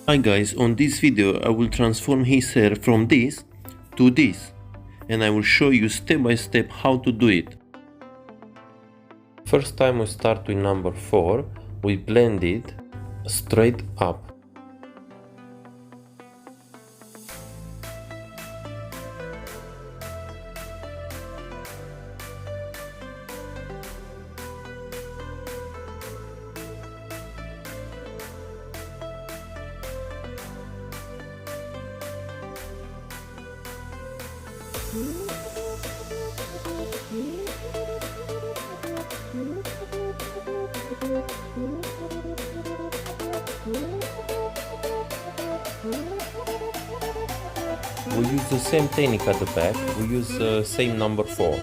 Hi guys, on this video I will transform his hair from this to this and I will show you step by step how to do it. First time we start with number 4, we blend it straight up. We use the same technique at the back, we use the same number 4.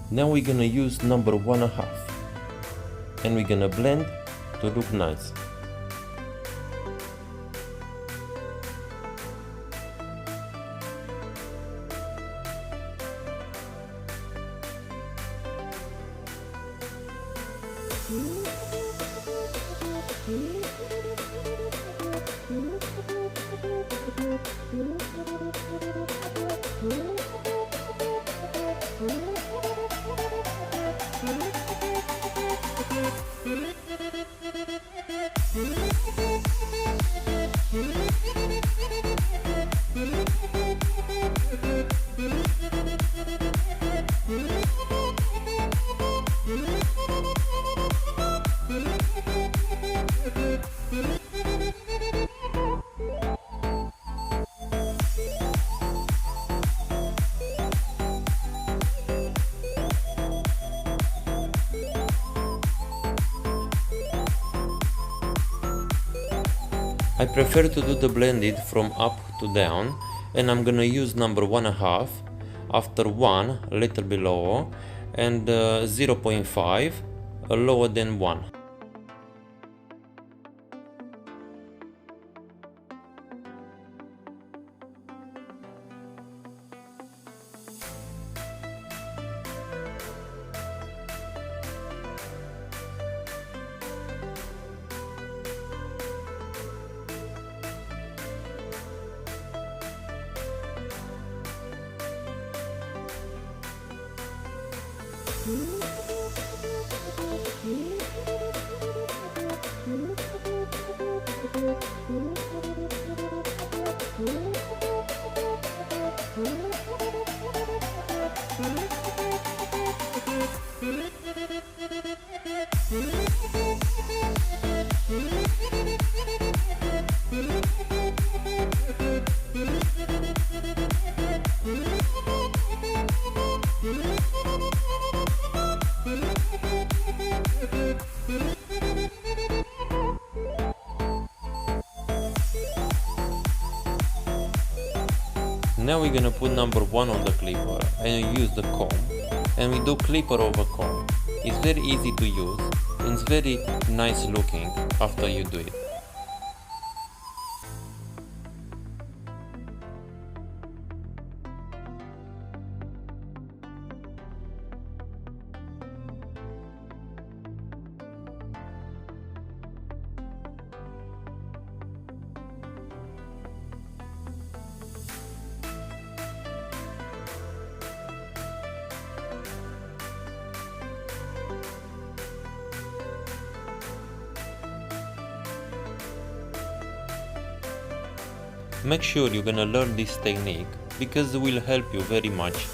Now we're gonna use number 1.5 and we're gonna blend to look nice. I prefer to do the blended from up to down, and I'm gonna use number 1.5, after 1 a little below, and 0.5 lower than 1. Now we're gonna put number 1 on the clipper and use the comb, and we do clipper over comb. It's very easy to use and it's very nice looking after you do it. Make sure you're gonna learn this technique because it will help you very much.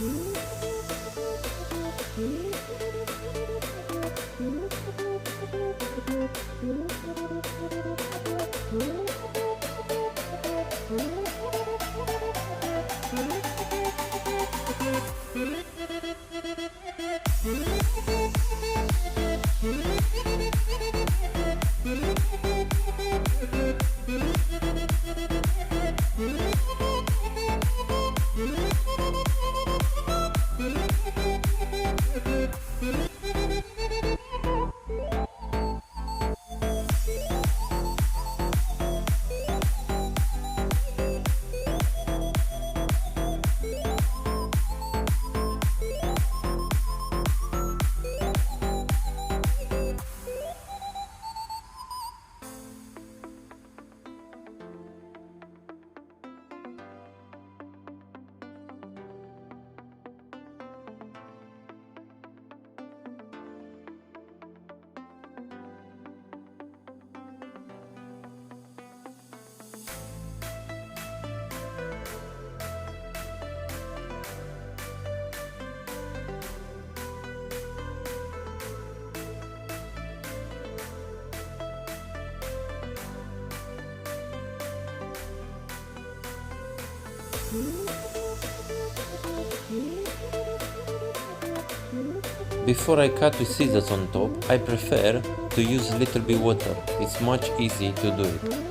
Before I cut with scissors on top, I prefer to use a little bit water. It's much easier to do it.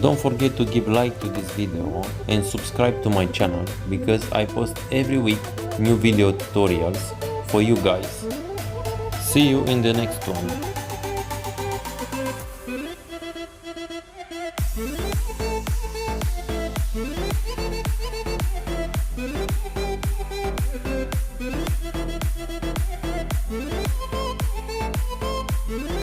Don't forget to give like to this video and subscribe to my channel because I post every week new video tutorials for you guys. See you in the next one.